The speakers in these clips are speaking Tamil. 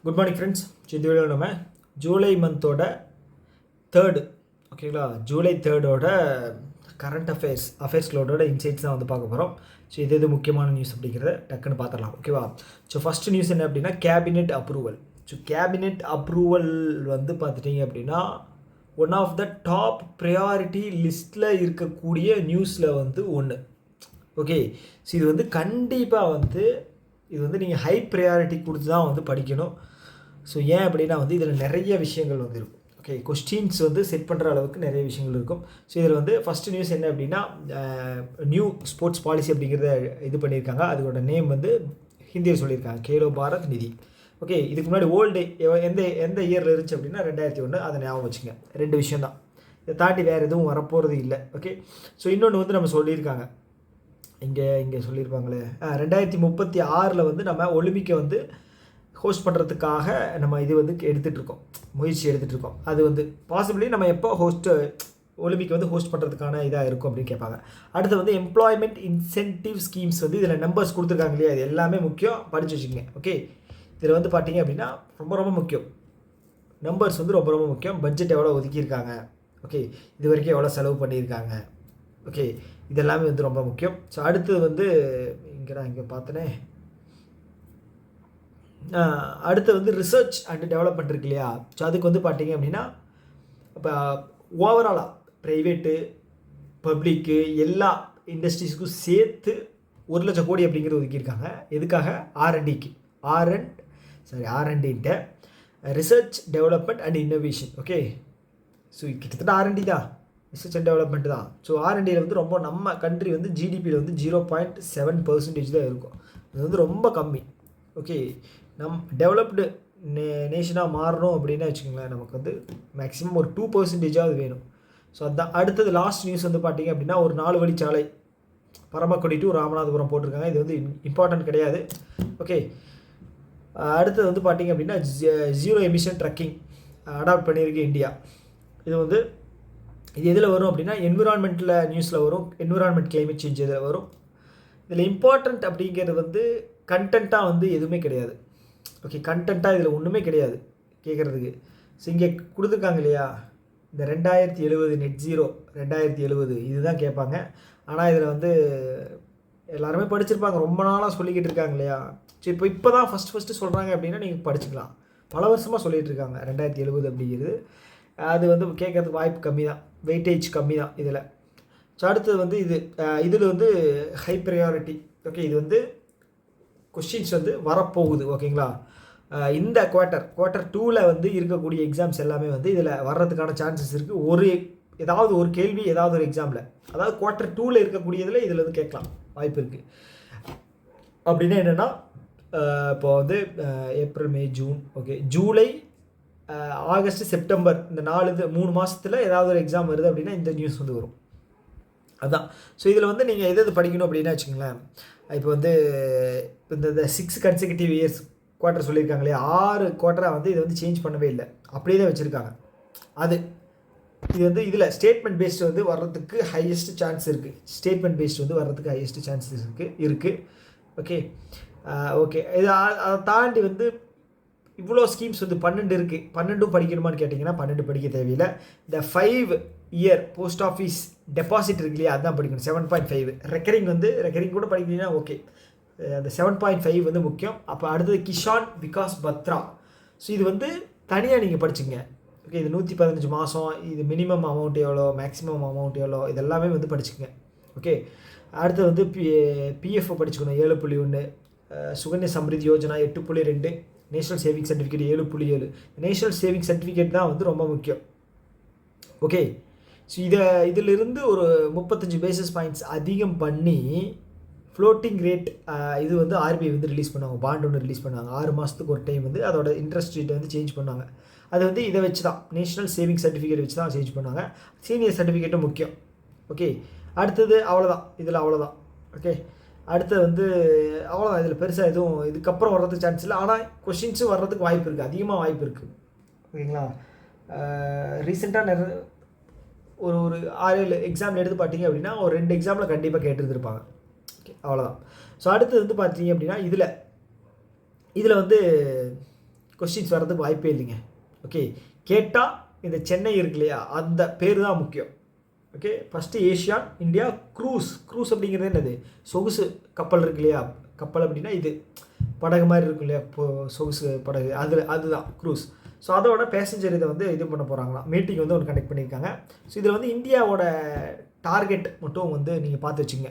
Good morning friends. இந்த வீடியோவில் நம்ம ஜூலை மந்தோட தேர்டு ஓகேங்களா, ஜூலை தேர்டோட கரண்ட் அஃபேர்ஸ்களோட இன்சைட்ஸ் தான் வந்து பார்க்க போகிறோம். ஸோ இது முக்கியமான நியூஸ் அப்படிங்கிறத டக்குன்னு பார்த்துடலாம். ஓகேவா? ஸோ ஃபஸ்ட்டு நியூஸ் என்ன அப்படின்னா cabinet approval. So cabinet approval வந்து பார்த்துட்டிங்க அப்படின்னா one of the top priority லிஸ்ட்டில் இருக்கக்கூடிய நியூஸில் வந்து ஒன்று. ஓகே, ஸோ இது வந்து கண்டிப்பாக வந்து இது வந்து நீங்கள் ஹை ப்ரையாரிட்டி கொடுத்து தான் வந்து படிக்கணும். ஸோ ஏன் அப்படின்னா வந்து இதில் நிறைய விஷயங்கள் வந்து இருக்கும். ஓகே, கொஸ்டின்ஸ் வந்து செட் பண்ணுற அளவுக்கு நிறைய விஷயங்கள் இருக்கும். ஸோ இதில் வந்து ஃபஸ்ட்டு நியூஸ் என்ன அப்படின்னா நியூ ஸ்போர்ட்ஸ் பாலிசி அப்படிங்கிறத இது பண்ணியிருக்காங்க. அதோட நேம் வந்து ஹிந்தியில் சொல்லியிருக்காங்க, கேலோ பாரத் நிதி. ஓகே, இதுக்கு முன்னாடி ஓல்டு எந்த இயரில் இருந்துச்சு அப்படின்னா 2001. அதை ஞாபகம் வச்சுங்க. ரெண்டு விஷயம் தான், இதை தாண்டி வேறு எதுவும் வரப்போகிறது இல்லை. ஓகே, ஸோ இன்னொன்று வந்து நம்ம சொல்லியிருக்காங்க, இங்கே சொல்லியிருப்பாங்களே 2036 வந்து நம்ம ஒலிம்பிக்கை வந்து ஹோஸ்ட் பண்ணுறதுக்காக நம்ம இது வந்து முயற்சி எடுத்துகிட்ருக்கோம். அது வந்து பாசிபிளி நம்ம எப்போ ஒலிம்பிக் வந்து ஹோஸ்ட் பண்ணுறதுக்கான இதாக இருக்கும் அப்படின்னு கேட்பாங்க. அடுத்து வந்து எம்ப்ளாய்மெண்ட் இன்சென்டிவ் ஸ்கீம்ஸ் வந்து இதில் நம்பர்ஸ் கொடுத்துருக்காங்க இல்லையா, இது எல்லாமே முக்கியம், படித்து வச்சுக்கோங்க. ஓகே, இதில் வந்து பார்த்தீங்க அப்படின்னா ரொம்ப முக்கியம், நம்பர்ஸ் வந்து ரொம்ப முக்கியம். பட்ஜெட் எவ்வளோ ஒதுக்கியிருக்காங்க, ஓகே, இது வரைக்கும் எவ்வளோ செலவு பண்ணியிருக்காங்க, ஓகே, இதெல்லாமே வந்து ரொம்ப முக்கியம். ஸோ அடுத்தது வந்து இங்கே பார்த்தனே அடுத்து வந்து ரிசர்ச் அண்ட் டெவலப்மெண்ட் இருக்கு இல்லையா. ஸோ அதுக்கு வந்து பார்த்தீங்க அப்படின்னா இப்போ ஓவராலாக ப்ரைவேட்டு பப்ளிக்கு எல்லா இண்டஸ்ட்ரீஸுக்கும் சேர்த்து 1,00,000 கோடி அப்படிங்கிறது ஒதுக்கியிருக்காங்க. எதுக்காக? ஆர்என்டின்ட்டு research development and innovation. Okay, so கிட்டத்தட்ட ஆர்என்டி தான், ரிசர்ச் அண்ட் டெவலப்மெண்ட் தான். ஸோ ஆர்என்டியில் வந்து ரொம்ப நம்ம கண்ட்ரி வந்து ஜிடிபியில் வந்து 0.7% தான் இருக்கும். இது வந்து ரொம்ப கம்மி. ஓகே, டெவலப்டு நேஷனாக மாறணும் அப்படின்னு வச்சுக்கோங்களேன், நமக்கு வந்து மேக்ஸிமம் ஒரு 2% வேணும். ஸோ அதுதான் அடுத்தது லாஸ்ட் நியூஸ் வந்து பார்த்தீங்க அப்படின்னா ஒரு 4 வழிச்சாலை பரமக்குடி டு ராமநாதபுரம் போட்டிருக்காங்க. இது வந்து இம்பார்ட்டன்ட் கிடையாது. ஓகே, அடுத்தது வந்து பார்த்தீங்க அப்படின்னா ஜீரோ எமிஷன் ட்ரக்கிங் அடாப்ட் பண்ணியிருக்கு இந்தியா. இது வந்து இது எதில் வரும் அப்படின்னா என்விரான்மெண்ட்டில் நியூஸில் வரும், என்விரான்மெண்ட் கிளைமேட் சேஞ்ச் இதில் வரும். இதில் இம்பார்ட்டண்ட் அப்படிங்கிறது வந்து கண்டென்ட்டாக வந்து எதுவுமே கிடையாது. ஓகே, கண்டென்ட்டாக இதில் ஒன்றுமே கிடையாது கேட்குறதுக்கு. ஸோ இங்கே கொடுத்துருக்காங்க இல்லையா, இந்த 2070 நெட் ஜீரோ 2070 இதுதான் கேட்பாங்க. ஆனால் இதில் வந்து எல்லாருமே படிச்சிருப்பாங்க, ரொம்ப நாளாக சொல்லிக்கிட்டு இருக்காங்க இல்லையா. ஸோ இப்போ தான் ஃபஸ்ட்டு சொல்கிறாங்க அப்படின்னா நீங்கள் படிச்சுக்கலாம். பல வருஷமாக சொல்லிகிட்டு இருக்காங்க 2070 அப்படிங்கிறது. அது வந்து கேட்குறதுக்கு வாய்ப்பு கம்மி தான், வெயிட்டேஜ் கம்மி தான் இதில். ஸோ அடுத்தது வந்து இதில் வந்து ஹை ப்ரையாரிட்டி. ஓகே, இது வந்து கொஸ்டின்ஸ் வந்து வரப்போகுது. ஓகேங்களா, இந்த குவார்ட்டர் 2ல் வந்து இருக்கக்கூடிய எக்ஸாம்ஸ் எல்லாமே வந்து இதில் வர்றதுக்கான சான்சஸ் இருக்குது. ஏதாவது ஒரு கேள்வி ஏதாவது ஒரு எக்ஸாமில், அதாவது குவார்ட்டர் 2ல் இருக்கக்கூடியதில் இதில் வந்து கேட்கலாம் வாய்ப்பு இருக்குது. அப்படின்னா என்னென்னா இப்போ வந்து April May June, okay, July August September இந்த 3 மாதத்தில் ஏதாவது ஒரு எக்ஸாம் வருது அப்படின்னா இந்த நியூஸ் வந்து வரும். அதுதான். ஸோ இதில் வந்து நீங்கள் எது படிக்கணும் அப்படின்னா வச்சுக்கோங்களேன், இப்போ வந்து இந்த 6 கன்செக்யூட்டிவ் இயர்ஸ் குவார்ட்டர் சொல்லியிருக்காங்க இல்லையா, 6 குவார்ட்டராக வந்து இதை வந்து சேஞ்ச் பண்ணவே இல்லை, அப்படியே தான் வச்சுருக்காங்க. இது வந்து இதில் ஸ்டேட்மெண்ட் பேஸ்டு வந்து வர்றதுக்கு ஹையஸ்ட் சான்ஸ் இருக்குது. இருக்குது. ஓகே, இது அதை தாண்டி வந்து இவ்வளோ ஸ்கீம்ஸ் வந்து 12 இருக்குது. 12 படிக்கணுமான்னு கேட்டிங்கன்னா 12 படிக்க தேவையில்லை. இந்த 5 இயர் போஸ்ட் ஆஃபீஸ் டெபாசிட் இருக்கு இல்லையா, அதுதான் படிக்கணும். 7.5 ரெக்கரிங் கூட படிக்கிறீங்கன்னா ஓகே, அந்த 7.5 வந்து முக்கியம். அப்போ அடுத்தது கிஷான் விகாஸ் பத்ரா. ஸோ இது வந்து தனியாக நீங்கள் படிச்சுங்க. ஓகே, இது 115 மாதம், இது மினிமம் அமௌண்ட் எவ்வளோ, மேக்ஸிமம் அமௌண்ட் எவ்வளோ, இதெல்லாமே வந்து படிச்சுக்கங்க. ஓகே, அடுத்து வந்து பிஎஃப் படிச்சுக்கணும் 7.1, Sukanya Samriddhi Yojana 8.2, national saving certificate 7.7. National saving certificate தான் வந்து ரொம்ப முக்கியம். ஓகே, ஸோ இதிலிருந்து ஒரு 35 பேசிஸ் பாயிண்ட்ஸ் அதிகம் பண்ணி ஃப்ளோட்டிங் ரேட் இது வந்து ஆர்பிஐ வந்து ரிலீஸ் பண்ணுவாங்க, பாண்ட் ஒன்று ரிலீஸ் பண்ணுவாங்க. 6 மாதத்துக்கு ஒரு டைம் வந்து அதோட இன்ட்ரெஸ்ட் ரேட்டை வந்து சேஞ்ச் பண்ணுவாங்க. அது வந்து இதை வச்சு தான், நேஷனல் சேவிங் சர்டிஃபிகேட் வச்சு தான் சேஞ்ச் பண்ணுவாங்க. சீனியர் சர்டிஃபிகேட்டும் முக்கியம். ஓகே, அடுத்தது அவ்வளோதான். ஓகே, அடுத்தது வந்து அவ்வளோதான். இதில் பெருசாக எதுவும் இதுக்கப்புறம் வர்றதுக்கு சான்ஸ் இல்லை. ஆனால் கொஷின்ஸும் வர்றதுக்கு வாய்ப்பு இருக்குது, அதிகமாக வாய்ப்பு இருக்குது. ஓகேங்களா, ரீசெண்டாக ஒரு 6-7 எக்ஸாம்பிள் எடுத்து பார்த்தீங்க அப்படின்னா ஒரு 2 எக்ஸாமில் கண்டிப்பாக கேட்டுருந்துருப்பாங்க. ஓகே, அவ்வளோதான். ஸோ அடுத்தது வந்து பார்த்தீங்க அப்படின்னா இதில் வந்து கொஸ்டின்ஸ் வர்றதுக்கு வாய்ப்பே இல்லைங்க. ஓகே, கேட்டால் இந்த சென்னை இருக்கு இல்லையா, அந்த பேர் தான் முக்கியம். Okay, first ASEAN India cruise அப்படிங்கிறது என்னது, சொகுசு கப்பல் இருக்கு இல்லையா, கப்பல் அப்படின்னா இது படகு மாதிரி இருக்கும் இல்லையா, சொகுசு படகு, அதுதான் க்ரூஸ். ஸோ அதோட பேசஞ்சர் இதை வந்து இது பண்ண போகிறாங்களாம், மீட்டிங் வந்து ஒன்று கனெக்ட் பண்ணியிருக்காங்க. ஸோ இதில் வந்து இந்தியாவோட டார்கெட் மட்டும் வந்து நீங்கள் பார்த்து வச்சுங்க.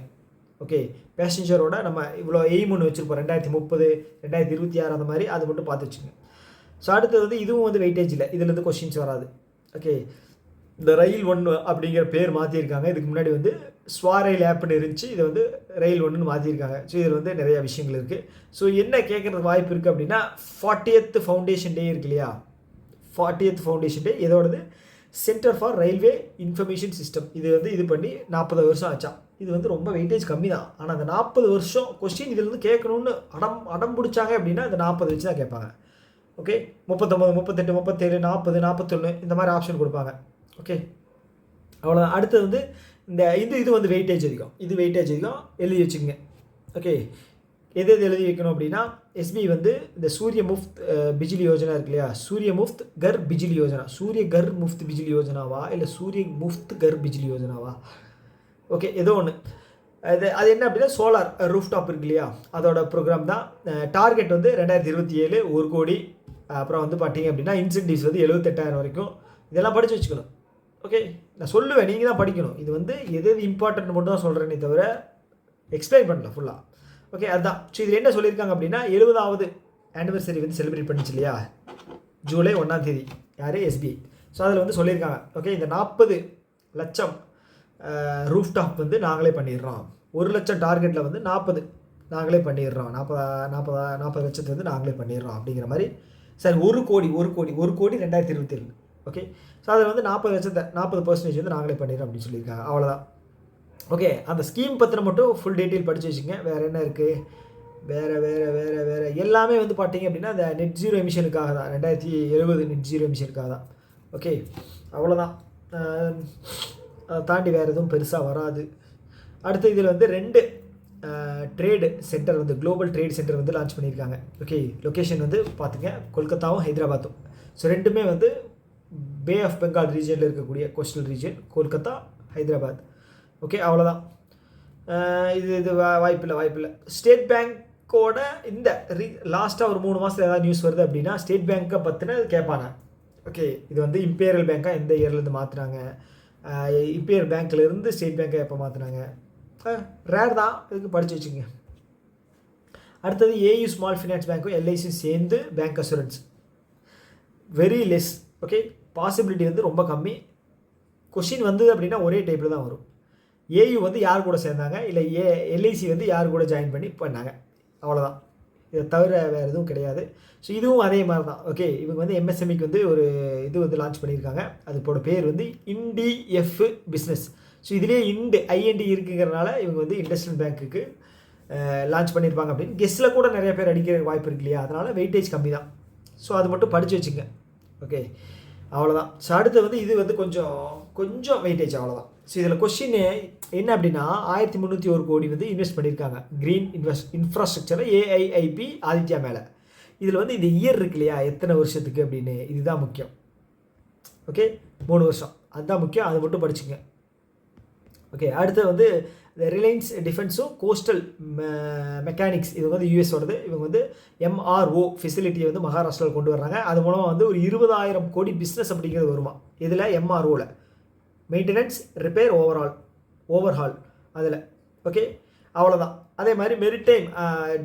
ஓகே, பேசஞ்சரோட நம்ம இவ்வளோ எய்ம் ஒன்று வச்சுருப்போம், 2030 2026 அந்த மாதிரி, அது மட்டும் பார்த்து வச்சுங்க. ஸோ அடுத்தது வந்து இதுவும் வந்து வெயிட்டேஜ் இல்லை, இதுலேருந்து கொஸ்டின்ஸ் வராது. ஓகே, இந்த ரயில் 1 அப்படிங்கிற பேர் மாற்றிருக்காங்க. இதுக்கு முன்னாடி வந்து ஸ்வாரயில் ஆப்னு இருந்துச்சு, இதை வந்து ரயில் 1ன்னு மாற்றிருக்காங்க. ஸோ இதில் வந்து நிறைய விஷயங்கள் இருக்குது. ஸோ என்ன கேட்குறதுக்கு வாய்ப்பு இருக்குது அப்படின்னா, 40th ஃபவுண்டேஷன் டே இருக்கு இல்லையா, 40th ஃபவுண்டேஷன் டே இதோடது centre for railway information system, இது வந்து இது பண்ணி 40 வருஷம் ஆச்சா. இது வந்து ரொம்ப வெயிட்டேஜ் கம்மி தான். ஆனால் அந்த 40 வருஷம் கொஸ்டின் இதில் வந்து கேட்கணும்னு அடம் பிடிச்சாங்க அப்படின்னா இந்த 40 வச்சு தான் கேட்பாங்க. ஓகே, 39 38 37 40 41 இந்த மாதிரி ஆப்ஷன் கொடுப்பாங்க. ஓகே, அவ்வளோதான். அடுத்தது வந்து இது வந்து வெயிட்டேஜ் அதிகம், இது வெயிட்டேஜ் அதிகம், எழுதி வச்சுங்க. ஓகே, எது எழுதி வைக்கணும் அப்படின்னா, எஸ்பி வந்து இந்த சூரிய முஃப்த் பிஜிலி யோஜனா இருக்கு இல்லையா, சூரிய முஃப்த் கர் பிஜிலி யோஜனா, சூரிய கர் முஃப்த் பிஜிலி யோஜனாவா இல்லை சூரிய முஃப்த் கர் பிஜிலி யோஜனாவா, ஓகே ஏதோ ஒன்று. அது என்ன அப்படின்னா, சோலார் ரூஃப்டாப் இருக்கு இல்லையா, அதோட ப்ரோக்ராம் தான். டார்கெட் வந்து 2027 1 கோடி. அப்புறம் வந்து பார்த்தீங்க அப்படின்னா இன்சென்டிவ்ஸ் வந்து 78,000 வரைக்கும். இதெல்லாம் படித்து வச்சுக்கணும். ஓகே, நான் சொல்லுவேன், நீங்கள் தான் படிக்கணும். இது வந்து எது இம்பார்ட்டன்ட் மட்டும் தான் சொல்கிறேனே தவிர எக்ஸ்பிளைன் பண்ணல ஃபுல்லாக. ஓகே, அதுதான். ஸோ இதில் என்ன சொல்லியிருக்காங்க அப்படின்னா, 70வது ஆனிவர்சரி வந்து செலிப்ரேட் பண்ணிச்சு இல்லையா, ஜூலை 1ஆம் தேதி, யார், எஸ்பிஐ. ஸோ அதில் வந்து சொல்லியிருக்காங்க, ஓகே இந்த 40 லட்சம் ரூஃப்டாப் வந்து நாங்களே பண்ணிடுறோம். 1 லட்சம் டார்கெட்டில் வந்து 40 நாங்களே பண்ணிடுறோம், 40 லட்சத்தை வந்து நாங்களே பண்ணிடுறோம் அப்படிங்கிற மாதிரி. சார் 1 கோடி 2027. ஓகே, ஸோ அதில் வந்து 40 லட்சத்தை 40% வந்து நாங்களே பண்ணிடுறோம் அப்படின்னு சொல்லியிருக்காங்க. அவ்வளோதான். ஓகே, அந்த ஸ்கீம் பற்றின மட்டும் ஃபுல் டீட்டெயில் படித்து வச்சுங்க. வேறு என்ன இருக்குது, வேறு எல்லாமே வந்து பார்த்தீங்க அப்படின்னா அந்த நெட் ஜீரோ எமிஷனுக்காக தான், 2070 நெட் ஜீரோ எமிஷனுக்காக தான். ஓகே, அவ்வளோதான். அதை தாண்டி வேறு எதுவும் பெருசாக வராது. அடுத்து இதில் வந்து 2 ட்ரேடு சென்டர் வந்து குளோபல் ட்ரேட் சென்டர் வந்து லான்ச் பண்ணியிருக்காங்க. ஓகே, லொக்கேஷன் வந்து பார்த்துங்க, கொல்கத்தாவும் ஹைதராபாத்தும். ஸோ ரெண்டுமே வந்து பே ஆஃப் பெங்கால் ரீஜனில் இருக்கக்கூடிய coastal region, Kolkata Hyderabad. Okay, அவ்வளோதான். இது வாய்ப்பில்லை. ஸ்டேட் பேங்க்கோட இந்த லாஸ்ட்டாக ஒரு 3 மாதத்தில் ஏதாவது நியூஸ் வருது அப்படின்னா ஸ்டேட் பேங்க்கை பற்றின கேட்பாங்க. ஓகே, இது வந்து இம்பீரியல் பேங்க்காக எந்த இயர்லேருந்து மாற்றினாங்க, இம்பீரியல் பேங்க்லேருந்து ஸ்டேட் பேங்க்கை எப்போ மாற்றினாங்க, ரேர் தான், இதுக்கு படித்து வச்சுங்க. அடுத்தது ஏயு ஸ்மால் ஃபினான்ஸ் பேங்க்கும் எல்ஐசியும் சேர்ந்து bank assurance, very less. Okay, possibility வந்து ரொம்ப கம்மி. கொஷின் வந்தது அப்படின்னா ஒரே டைப்பில் தான் வரும். ஏயு வந்து யார் கூட சேர்ந்தாங்க, இல்லை எல்ஐசி வந்து யார் கூட ஜாயின் பண்ணாங்க, அவ்வளோதான். இதை தவிர வேறு எதுவும் கிடையாது. ஸோ இதுவும் அதே மாதிரி தான். ஓகே, இவங்க வந்து எம்எஸ்எம்இக்கு வந்து ஒரு இது வந்து லான்ச் பண்ணியிருக்காங்க. அதுப்போட பேர் வந்து இண்டிஎஃப் பிஸ்னஸ். ஸோ இதுலேயே ஐஎன்டி இருக்குங்கிறனால இவங்க வந்து இண்டஸ்ட்ரியல் பேங்க்குக்கு லான்ச் பண்ணியிருப்பாங்க அப்படின்னு கெஸ்ட்டில் கூட நிறைய பேர் அடிக்கிற வாய்ப்பு இருக்கு இல்லையா, அதனால் வெயிட்டேஜ் கம்மி தான். ஸோ அது மட்டும் படித்து வச்சுங்க. ஓகே, அவ்வளோதான். ஸோ அடுத்து வந்து இது வந்து கொஞ்சம் வெயிட்டேஜ், அவ்வளோதான். ஸோ இதில் கொஸ்டின் என்ன அப்படின்னா, 1301 கோடி வந்து இன்வெஸ்ட் பண்ணியிருக்காங்க க்ரீன் இன்ஃப்ராஸ்ட்ரக்சரில் ஏஐஐபி ஆதித்யா மேலே. இதில் வந்து இந்த இயர் இருக்கு இல்லையா, எத்தனை வருஷத்துக்கு அப்படின்னு, இதுதான் முக்கியம். ஓகே, 3 வருஷம், அதுதான் முக்கியம், அது மட்டும் படிச்சுங்க. ஓகே, அடுத்து வந்து ரிலையன்ஸ் டிஃபென்ஸும் கோஸ்டல் மெக்கானிக்ஸ், இது வந்து யூஎஸோடது. இவங்க வந்து எம்ஆர்ஓ ஃபெசிலிட்டியை வந்து மகாராஷ்டிராவில் கொண்டு வர்றாங்க. அது மூலமாக வந்து ஒரு 20,000 கோடி பிஸ்னஸ் அப்படிங்கிறது வருமா இதில், எம்ஆர்ஓவில் மெயின்டெனன்ஸ் ரிப்பேர் ஓவர்ஹால் அதில். ஓகே, அவ்வளோதான். அதே மாதிரி மெரிடைம்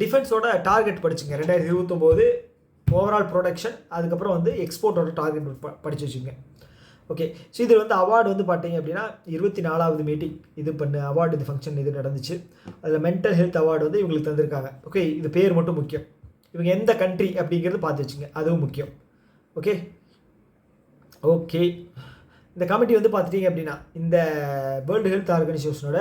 டிஃபென்ஸோட டார்கெட் படிச்சுங்க, 2029 ஓவரால் ப்ரொடக்ஷன், அதுக்கப்புறம் வந்து எக்ஸ்போர்ட்டோட டார்கெட் படித்து வச்சுங்க. ஓகே, ஸோ இது வந்து அவார்டு வந்து பார்த்தீங்க அப்படின்னா 24வது மீட்டிங் இது அவார்டு இது ஃபங்க்ஷன் இது நடந்துச்சு. அதில் மென்டல் ஹெல்த் அவார்டு வந்து இவங்களுக்கு தந்திருக்காங்க. ஓகே, இது பேர் மட்டும் முக்கியம், இவங்க எந்த கண்ட்ரி அப்படிங்கிறது பார்த்து வச்சுங்க, அதுவும் முக்கியம். ஓகே, இந்த கமிட்டி வந்து பார்த்துட்டிங்க அப்படின்னா இந்த வேர்ல்டு ஹெல்த் ஆர்கனைசேஷனோட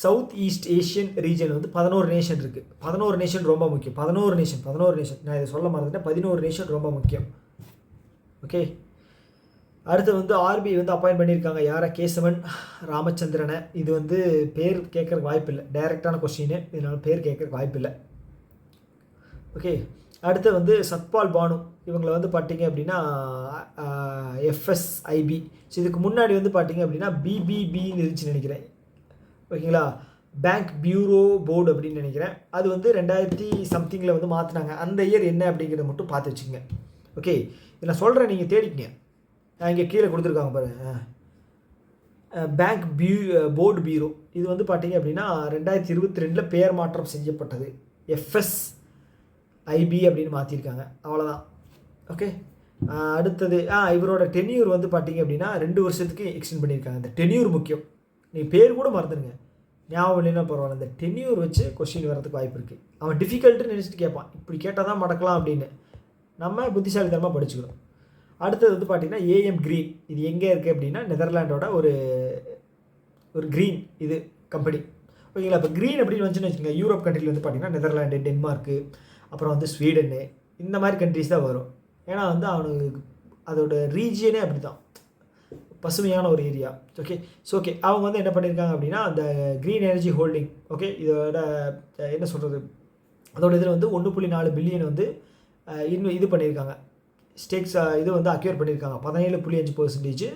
சவுத் ஈஸ்ட் ஏஷியன் ரீஜன் வந்து 11 நேஷன் இருக்குது. 11 நேஷன் ரொம்ப முக்கியம். 11 நேஷன் நான் இதை சொல்ல மறந்துட்டேன். 11 நேஷன் ரொம்ப முக்கியம். ஓகே, அடுத்து வந்து ஆர்பிஐ வந்து அப்பாயின்ட் பண்ணியிருக்காங்க யாரை, கேசவன் ராமச்சந்திரனை. இது வந்து பேர் கேட்குறக்கு வாய்ப்பு இல்லை, டைரெக்டான கொஸ்டின், இதனால் பேர் கேட்குறக்கு வாய்ப்பு இல்லை. ஓகே, அடுத்து வந்து சத்பால் பானு, இவங்களை வந்து பார்த்தீங்க அப்படின்னா எஃப்எஸ்ஐபி. ஸோ இதுக்கு முன்னாடி வந்து பார்த்தீங்க அப்படின்னா பிபிபின்னு இருந்துச்சுன்னு நினைக்கிறேன், ஓகேங்களா. பேங்க் பியூரோ போர்டு அப்படின்னு நினைக்கிறேன். அது வந்து 2000 சம்திங்கில் வந்து மாற்றினாங்க. அந்த இயர் என்ன அப்படிங்கிறத மட்டும் பார்த்து வச்சுங்க. ஓகே, இதை நான் சொல்கிறேன், நீங்கள் தேடிக்கங்க. இங்கே கீழே கொடுத்துருக்காங்க பாருங்கள், பேங்க் போர்டு பியூரோ. இது வந்து பார்த்தீங்க அப்படின்னா 2022 பெயர் மாற்றம் செய்யப்பட்டது, எஃப்எஸ்ஐபி அப்படின்னு மாற்றிருக்காங்க, அவ்வளோதான். ஓகே, அடுத்தது இவரோட டென்யூர் வந்து பார்த்தீங்க அப்படின்னா 2 வருஷத்துக்கு எக்ஸ்டெண்ட் பண்ணியிருக்காங்க. இந்த டென்யூர் முக்கியம், நீங்கள் பேர் கூட மறந்துடுங்க, ஞாபகம் இல்லைன்னா பரவாயில்ல. இந்த டென்யூர் வச்சு கொஸ்டின் வரதுக்கு வாய்ப்பு இருக்குது. அவன் டிஃபிகல்ட்டுன்னு நினச்சிட்டு கேட்பான், இப்படி கேட்டால் தான் மடக்கலாம் அப்படின்னு. நம்ம புத்திசாலித்தனமாக படிச்சுக்கணும். அடுத்தது வந்து பார்த்திங்கன்னா ஏஎம் க்ரீன். இது எங்கே இருக்குது அப்படின்னா நெதர்லாண்டோட ஒரு க்ரீன் இது கம்பெனி, ஓகேங்களா. இப்போ க்ரீன் அப்படின்னு வந்துச்சுன்னு வச்சுக்கோங்க, யூரோப் கண்ட்ரியில் வந்து பார்த்திங்கன்னா நெதர்லாண்டு, டென்மார்க்கு, அப்புறம் வந்து ஸ்வீடனு, இந்த மாதிரி கண்ட்ரிஸ் தான் வரும். ஏன்னா வந்து அவனுக்கு அதோட ரீஜியனே அப்படி தான், பசுமையான ஒரு ஏரியா. ஓகே, ஸோ ஓகே, அவங்க வந்து என்ன பண்ணியிருக்காங்க அப்படின்னா அந்த க்ரீன் எனர்ஜி ஹோல்டிங், ஓகே, இதோட என்ன சொல்கிறது, அதோட இதில் வந்து 1.4 பில்லியன் வந்து இன்னும் இது பண்ணியிருக்காங்க, ஸ்டேக்ஸ் இது வந்து அக்யூர் பண்ணியிருக்காங்க. 17.5%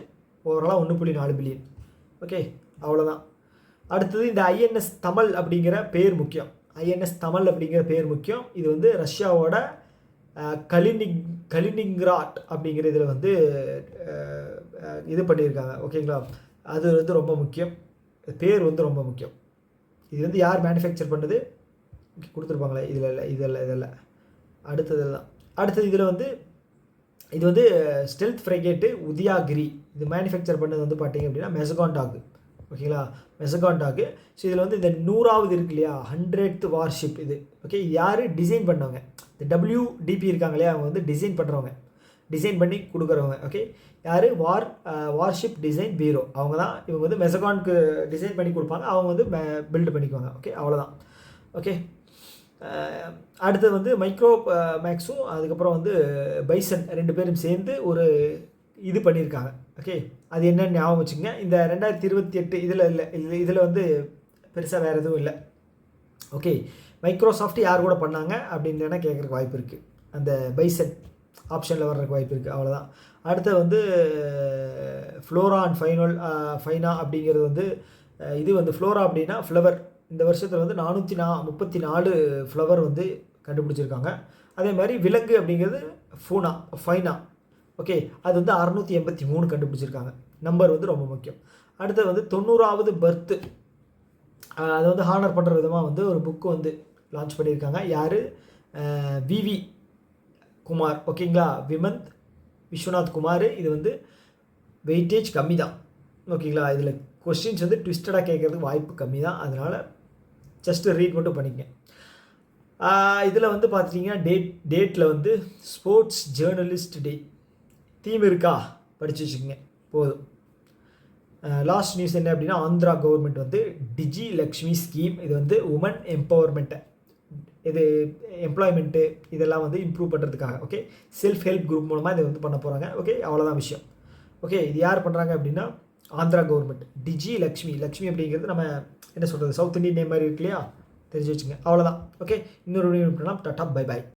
ஓவராலாக 1.4 பில்லியன். ஓகே, அவ்வளோதான். அடுத்தது இந்த ஐஎன்எஸ் தமிழ் அப்படிங்கிற பேர் முக்கியம். ஐஎன்எஸ் தமிழ் அப்படிங்கிற பேர் முக்கியம். இது வந்து ரஷ்யாவோட கலினிங்ராட் அப்படிங்கிற இதில் வந்து இது பண்ணியிருக்காங்க, ஓகேங்களா. அது வந்து ரொம்ப முக்கியம், பேர் வந்து ரொம்ப முக்கியம். இது வந்து யார் மேனுஃபேக்சர் பண்ணது கொடுத்துருப்பாங்களே, இதில் அடுத்தது தான். அடுத்தது இதில் வந்து இது வந்து ஸ்டெல்த் ஃப்ரைகேட்டு உதயாகிரி. இது மேனுஃபேக்சர் பண்ணது வந்து பார்த்தீங்க அப்படின்னா மெசகான் டாக், ஓகேங்களா, மெசகான் டாக். ஸோ இதில் வந்து இந்த 100வது இருக்கு இல்லையா, 100th வார்ஷிப் இது. ஓகே, யார் டிசைன் பண்ணவங்க, இந்த WDP இருக்காங்க இல்லையா, அவங்க வந்து டிசைன் பண்ணுறவங்க, டிசைன் பண்ணி கொடுக்குறவங்க. ஓகே, யார் வார்ஷிப் டிசைன் பீரோ, அவங்க தான். இவங்க வந்து மெசகானுக்கு டிசைன் பண்ணி கொடுப்பாங்க, அவங்க வந்து பில்டு பண்ணிக்குவாங்க. ஓகே, அவ்வளோதான். ஓகே, அடுத்தது வந்து மைக்ரோ மேக்ஸும் அதுக்கப்புறம் வந்து பைசன் 2 பேரும் சேர்ந்து ஒரு இது பண்ணியிருக்காங்க. ஓகே, அது என்னன்னு ஞாபகம் வச்சுங்க. இந்த 2028 இதில் இல்லை, இதில் வந்து பெருசாக வேறு எதுவும் இல்லை. ஓகே, மைக்ரோசாஃப்ட் யார் கூட பண்ணாங்க அப்படின்னு வேணால் கேட்குறக்கு வாய்ப்பு இருக்குது, அந்த பைசன் ஆப்ஷனில் வர்றதுக்கு வாய்ப்பு இருக்குது, அவ்வளோதான். அடுத்து வந்து ஃப்ளோரா அண்ட் ஃபைனா அப்படிங்கிறது வந்து இது வந்து ஃப்ளோரா அப்படின்னா ஃப்ளவர். இந்த வருஷத்தில் வந்து 434 ஃப்ளவர் வந்து கண்டுபிடிச்சிருக்காங்க. அதே மாதிரி விலங்கு அப்படிங்கிறது ஃபைனா. ஓகே, அது வந்து 683 கண்டுபிடிச்சிருக்காங்க. நம்பர் வந்து ரொம்ப முக்கியம். அடுத்து வந்து 90வது பர்த்து, அதை வந்து ஹானர் பண்ணுற விதமாக வந்து ஒரு புக்கு வந்து லான்ச் பண்ணியிருக்காங்க. யார், விவி குமார், ஓகேங்களா, விமந்த் விஸ்வநாத் குமார். இது வந்து வெயிட்டேஜ் கம்மி தான், ஓகேங்களா. இதில் கொஸ்டின்ஸ் வந்து ட்விஸ்டடாக கேட்குறதுக்கு வாய்ப்பு கம்மி தான், அதனால் ஜஸ்ட்டு ரீட் மட்டும் பண்ணிக்கங்க. இதில் வந்து பார்த்துட்டிங்கன்னா டேட்டில் வந்து ஸ்போர்ட்ஸ் ஜேர்னலிஸ்ட் டே தீம் இருக்கா, படித்து வச்சுக்கோங்க போதும். லாஸ்ட் நியூஸ் என்ன அப்படின்னா ஆந்திரா கவர்மெண்ட் வந்து டிஜி லக்ஷ்மி ஸ்கீம், இது வந்து உமன் எம்பவர்மெண்ட்டை, இது எம்ப்ளாய்மெண்ட்டு இதெல்லாம் வந்து இம்ப்ரூவ் பண்ணுறதுக்காக. ஓகே, செல்ஃப் ஹெல்ப் குரூப் மூலமாக இதை வந்து பண்ண போகிறாங்க. ஓகே, அவ்வளோதான் விஷயம். ஓகே, இது யார் பண்ணுறாங்க அப்படின்னா ஆந்திரா கவர்மெண்ட். டிஜி லக்ஷ்மி அப்படிங்கிறது நம்ம என்ன சொல்கிறது, சவுத் இந்தியன் நேம் மாதிரி இருக்கு இல்லையா, தெரிஞ்சு வச்சுங்க, அவ்வளோதான். ஓகே, இன்னொரு வீடியோ பண்ணலாம். Tata, bye bye.